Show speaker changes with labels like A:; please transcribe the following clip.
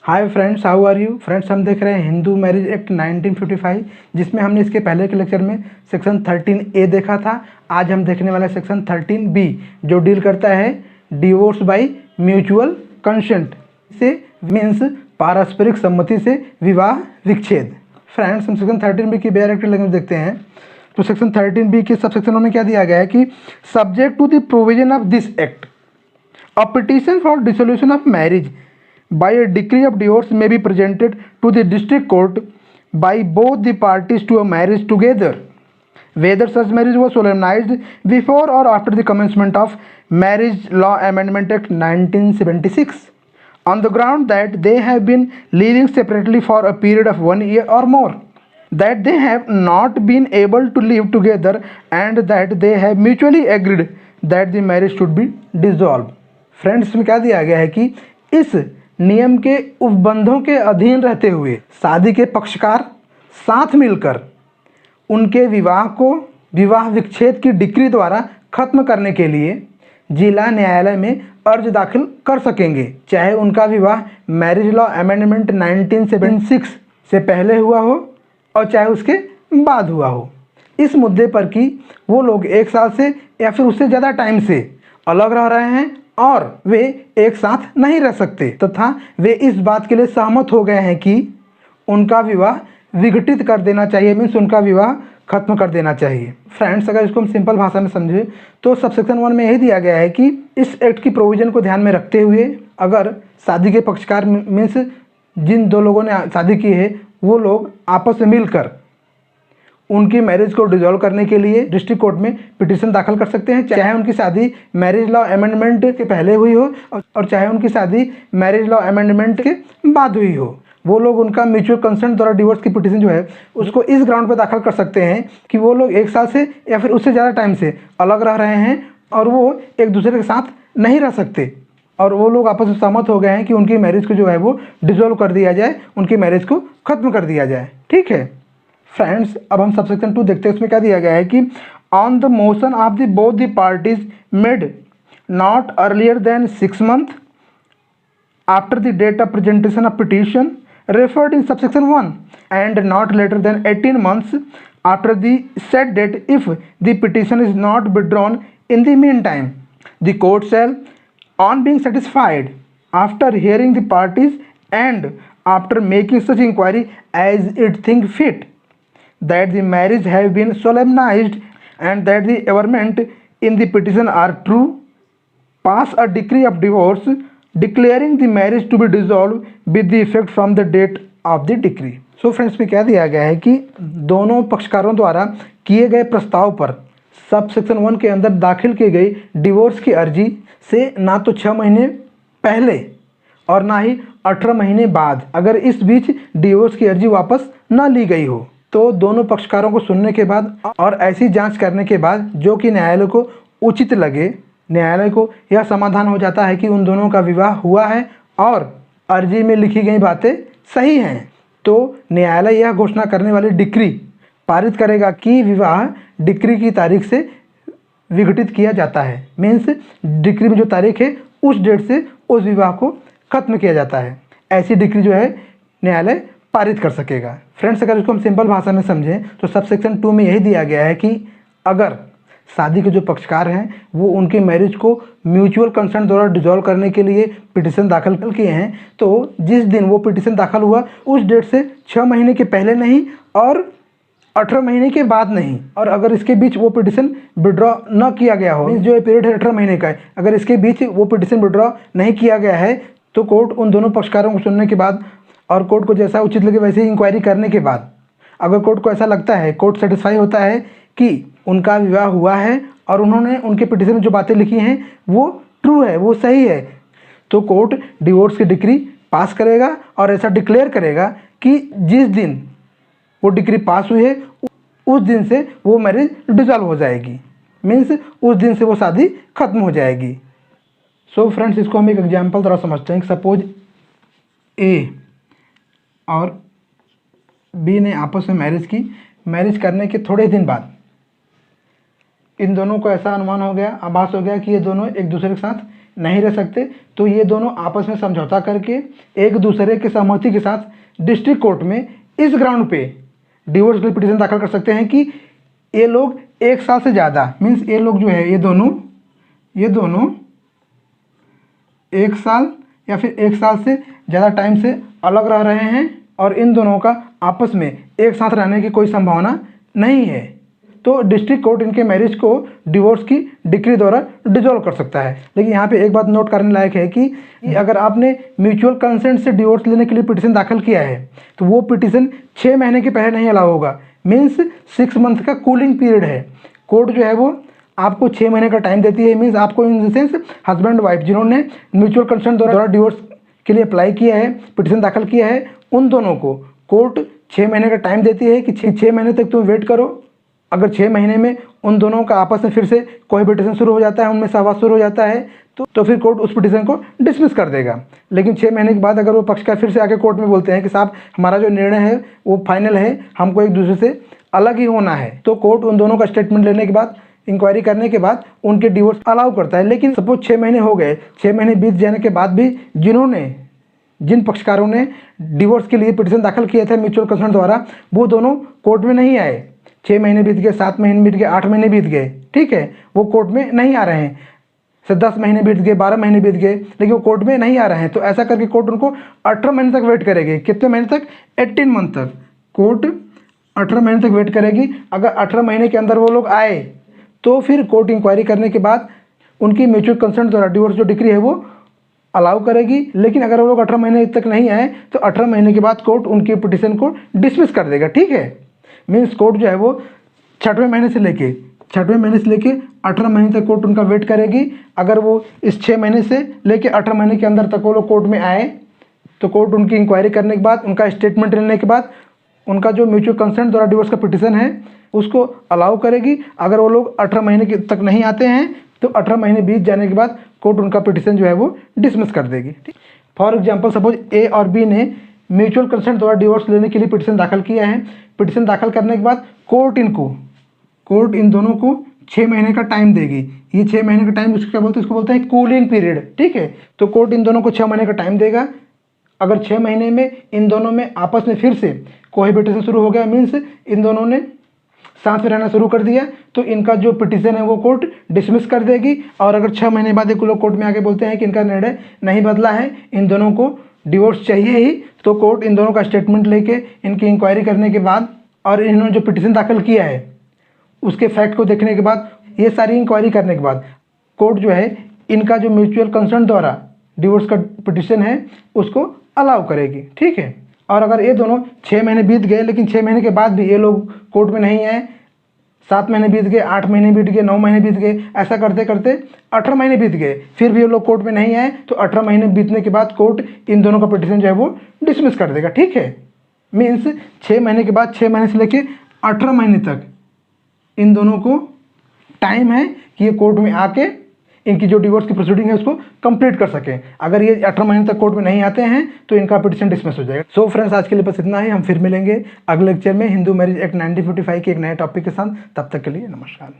A: Hi friends, how are you friends. हम देख रहे हैं हिंदू मैरिज एक्ट 1955, जिसमें हमने इसके पहले के लेक्चर में सेक्शन 13A देखा था। आज हम देखने वाले सेक्शन 13B, जो डील करता है डिवोर्स बाय म्यूचुअल कंसेंट से, मीन्स पारस्परिक सम्मति से विवाह विच्छेद। फ्रेंड्स, हम सेक्शन 13B की डायरेक्ट लैंग्वेज देखते हैं। तो सेक्शन 13B के सब सेक्शनों में क्या दिया गया है कि subject to the provision of this act, a petition for dissolution of marriage by a decree of divorce may be presented to the district court by both the parties to a marriage together, whether such marriage was solemnized before or after the commencement of Marriage Law Amendment Act 1976, on the ground that they have been living separately for a period of 1 year or more, that they have not been able to live together, and that they have mutually agreed that the marriage should be dissolved. Friends, इसमें क्या दिया गया है कि इस नियम के उपबंधों के अधीन रहते हुए शादी के पक्षकार साथ मिलकर उनके विवाह को विवाह विच्छेद की डिक्री द्वारा खत्म करने के लिए जिला न्यायालय में अर्ज दाखिल कर सकेंगे, चाहे उनका विवाह मैरिज लॉ अमेंडमेंट 1976 से पहले हुआ हो और चाहे उसके बाद हुआ हो, इस मुद्दे पर कि वो लोग 1 साल से या फिर उससे ज़्यादा टाइम से अलग रह रहे हैं और वे एक साथ नहीं रह सकते, तथा वे इस बात के लिए सहमत हो गए हैं कि उनका विवाह विघटित कर देना चाहिए, मीन्स उनका विवाह खत्म कर देना चाहिए। फ्रेंड्स, अगर इसको हम सिंपल भाषा में समझें तो सबसेक्शन 1 में यही दिया गया है कि इस एक्ट की प्रोविजन को ध्यान में रखते हुए अगर शादी के पक्षकार मीन्स जिन 2 लोगों ने शादी की है वो लोग आपस में मिलकर उनकी मैरिज को डिसॉल्व करने के लिए डिस्ट्रिक्ट कोर्ट में पिटीशन दाखिल कर सकते हैं, चाहे उनकी शादी मैरिज लॉ अमेंडमेंट के पहले हुई हो और चाहे उनकी शादी मैरिज लॉ अमेंडमेंट के बाद हुई हो। वो लोग उनका म्यूचुअल कंसेंट द्वारा डिवोर्स की पिटीशन जो है उसको इस ग्राउंड पर दाखिल कर सकते हैं कि वो लोग 1 साल से या फिर उससे ज़्यादा टाइम से अलग रह रहे हैं और वो एक दूसरे के साथ नहीं रह सकते, और वो लोग आपस में सहमत हो गए हैं कि उनकी मैरिज को जो है वो डिसॉल्व कर दिया जाए, उनकी मैरिज को ख़त्म कर दिया जाए। ठीक है फ्रेंड्स, अब हम सबसेक्शन 2 देखते हैं। उसमें क्या दिया गया है कि on the motion of the both the parties made not earlier than 6 months after the date of presentation of petition referred in subsection 1 and not later than 18 months after the said date if the petition is not withdrawn in the meantime, the court shall on being satisfied after hearing the parties and after making such inquiry as it think fit that the marriage have been solemnized and that the averment in the petition are true, pass a decree of divorce declaring the marriage to be dissolved with the effect from the date of the decree. So friends, में क्या दिया गया है कि दोनों पक्षकारों द्वारा किए गए प्रस्ताव पर सब सेक्शन 1 के अंदर दाखिल की गई डिवोर्स की अर्जी से ना तो 6 महीने पहले और ना ही 18 महीने बाद अगर इस बीच डिवोर्स की अर्जी वापस ना ली गई हो, तो दोनों पक्षकारों को सुनने के बाद और ऐसी जांच करने के बाद जो कि न्यायालय को उचित लगे, न्यायालय को यह समाधान हो जाता है कि उन दोनों का विवाह हुआ है और अर्जी में लिखी गई बातें सही हैं, तो न्यायालय यह घोषणा करने वाली डिक्री पारित करेगा कि विवाह डिक्री की तारीख से विघटित किया जाता है, मीन्स डिक्री में जो तारीख है उस डेट से उस विवाह को खत्म किया जाता है। ऐसी डिक्री जो है न्यायालय पारित कर सकेगा। फ्रेंड्स, अगर इसको हम सिंपल भाषा में समझें तो सबसेक्शन 2 में यही दिया गया है कि अगर शादी के जो पक्षकार हैं वो उनकी मैरिज को म्यूचुअल कंसेंट द्वारा डिसॉल्व करने के लिए पिटीशन दाखिल किए हैं, तो जिस दिन वो पिटीशन दाखिल हुआ उस डेट से 6 महीने के पहले नहीं और 18 महीने के बाद नहीं, और अगर इसके बीच वो पिटीशन विड्रॉ न किया गया हो, जो ये पीरियड है 18 महीने का है, अगर इसके बीच वो पिटीशन विड्रॉ नहीं किया गया है तो कोर्ट उन दोनों पक्षकारों को सुनने के बाद और कोर्ट को जैसा उचित लगे वैसे ही इंक्वायरी करने के बाद अगर कोर्ट को ऐसा लगता है, कोर्ट सेटिस्फाई होता है कि उनका विवाह हुआ है और उन्होंने उनके पिटीशन में जो बातें लिखी हैं वो ट्रू है, वो सही है, तो कोर्ट डिवोर्स की डिक्री पास करेगा और ऐसा डिक्लेयर करेगा कि जिस दिन वो डिक्री पास हुई है उस दिन से वो मैरिज डिसॉल्व हो जाएगी, मीन्स उस दिन से वो शादी खत्म हो जाएगी। सो फ्रेंड्स, इसको हम एक एग्जाम्पल द्वारा समझते हैं। सपोज ए और बी ने आपस में मैरिज की। मैरिज करने के थोड़े दिन बाद इन दोनों को ऐसा अनुमान हो गया, आभास हो गया कि ये दोनों एक दूसरे के साथ नहीं रह सकते, तो ये दोनों आपस में समझौता करके एक दूसरे के सहमति के साथ डिस्ट्रिक्ट कोर्ट में इस ग्राउंड पे डिवोर्स के लिए पिटीशन दाखिल कर सकते हैं कि ये लोग 1 साल से ज़्यादा, मीन्स ये लोग जो है ये दोनों 1 साल या फिर 1 साल से ज़्यादा टाइम से अलग रह रहे हैं और इन दोनों का आपस में एक साथ रहने की कोई संभावना नहीं है, तो डिस्ट्रिक्ट कोर्ट इनके मैरिज को डिवोर्स की डिक्री द्वारा डिसॉल्व कर सकता है। लेकिन यहाँ पे एक बात नोट करने लायक है कि अगर आपने म्यूचुअल कंसेंट से डिवोर्स लेने के लिए पिटीशन दाखिल किया है तो वो पिटीशन 6 महीने के पहले नहीं अलाउ होगा, मीन्स 6 मंथ का कूलिंग पीरियड है। कोर्ट जो है वो आपको 6 महीने का टाइम देती है, मीन्स आपको in the sense husband wife जिन्होंने म्यूचुअल कंसेंट द्वारा डिवोर्स के लिए अप्लाई किया है, पिटीशन दाखिल किया है, उन दोनों को कोर्ट 6 महीने का टाइम देती है कि 6 महीने तक तुम वेट करो। अगर 6 महीने में उन दोनों का आपस में फिर से कोहैबिटेशन शुरू हो जाता है, उनमें सहवास शुरू हो जाता है, तो फिर कोर्ट उस पिटीशन को डिसमिस कर देगा। लेकिन 6 महीने के बाद अगर वो पक्षकार फिर से आके कोर्ट में बोलते हैं कि साहब हमारा जो निर्णय है वो फाइनल है, हमको एक दूसरे से अलग ही होना है, तो कोर्ट उन दोनों का स्टेटमेंट लेने के बाद, इंक्वायरी करने के बाद उनके डिवोर्स अलाउ करता है। लेकिन सपोज 6 महीने हो गए, 6 महीने बीत जाने के बाद भी जिन पक्षकारों ने डिवोर्स के लिए पिटीशन दाखिल किया था म्यूचुअल कंसेंट द्वारा, वो दोनों कोर्ट में नहीं आए। 6 महीने बीत गए, 7 महीने बीत गए, 8 महीने बीत गए, ठीक है, वो कोर्ट में नहीं आ रहे हैं। 10 महीने बीत गए, 12 महीने बीत गए, लेकिन वो कोर्ट में नहीं आ रहे हैं, तो ऐसा करके कोर्ट उनको 18 महीने तक वेट करेगी। कितने महीने तक? 18 मंथ तक कोर्ट 18 महीने तक वेट करेगी। अगर 18 महीने के अंदर वो लोग आए तो फिर कोर्ट इंक्वायरी करने के बाद उनकी म्यूचुअल कंसेंट द्वारा डिवोर्स जो डिक्री है वो अलाउ करेगी। लेकिन अगर वो लोग 18 महीने तक नहीं आए तो 18 महीने के बाद कोर्ट उनकी पिटीशन को डिसमिस कर देगा, ठीक है। मीन्स कोर्ट जो है वो 6वें महीने से लेके 18 महीने तक कोर्ट उनका वेट करेगी। अगर वो इस 6 महीने से लेके 18 महीने के अंदर तक वो लोग कोर्ट में आए तो कोर्ट उनकी इंक्वायरी करने के बाद, उनका स्टेटमेंट लेने के बाद उनका जो म्यूचुअल कंसेंट द्वारा डिवोर्स का पिटीशन है उसको अलाउ करेगी। अगर वो लोग 18 महीने तक नहीं आते हैं तो 18 महीने बीत जाने के बाद कोर्ट उनका पिटीशन जो है वो डिसमिस कर देगी। फॉर एग्जांपल सपोज ए और बी ने म्यूचुअल कंसेंट द्वारा डिवोर्स लेने के लिए पिटीशन दाखिल किया है। पिटीशन दाखिल करने के बाद कोर्ट इन दोनों को 6 महीने का टाइम देगी। ये 6 महीने का टाइम उसको क्या बोलते हैं? इसको बोलते हैं कूलिंग पीरियड, ठीक है। तो कोर्ट इन दोनों को 6 महीने का टाइम देगा। अगर 6 महीने में इन दोनों में आपस में फिर से कोहैबिटेशन शुरू हो गया, मीन्स इन दोनों ने साथ में रहना शुरू कर दिया, तो इनका जो पिटीशन है वो कोर्ट डिसमिस कर देगी। और अगर 6 महीने बाद एक लोग कोर्ट में आके बोलते हैं कि इनका निर्णय नहीं बदला है, इन दोनों को डिवोर्स चाहिए ही, तो कोर्ट इन दोनों का स्टेटमेंट लेके इनकी इंक्वायरी करने के बाद और इन्होंने जो पिटीशन दाखिल किया है उसके फैक्ट को देखने के बाद, ये सारी इंक्वायरी करने के बाद कोर्ट जो है इनका जो म्यूचुअल कंसेंट द्वारा डिवोर्स का पिटीशन है उसको अलाउ करेगी, ठीक है। और अगर ये दोनों 6 महीने बीत गए लेकिन 6 महीने के बाद भी ये लोग कोर्ट में नहीं आए, 7 महीने बीत गए, 8 महीने बीत गए, 9 महीने बीत गए, ऐसा करते करते 18 महीने बीत गए, फिर भी ये लोग कोर्ट में नहीं आए, तो 18 महीने बीतने के बाद कोर्ट इन दोनों का पिटीशन जो है वो डिसमिस कर देगा, ठीक है। मीन्स 6 महीने के बाद 6 महीने से लेके 18 महीने तक इन दोनों को टाइम है कि ये कोर्ट में आके इनकी जो डिवोर्स की प्रोसीडिंग है उसको कंप्लीट कर सकें। अगर ये 18 महीने तक कोर्ट में नहीं आते हैं तो इनका पिटीशन डिसमिस हो जाएगा। सो फ्रेंड्स, आज के लिए बस इतना ही। हम फिर मिलेंगे अगले लेक्चर में हिंदू मैरिज एक्ट 1955 के एक नए टॉपिक के साथ। तब तक के लिए नमस्कार।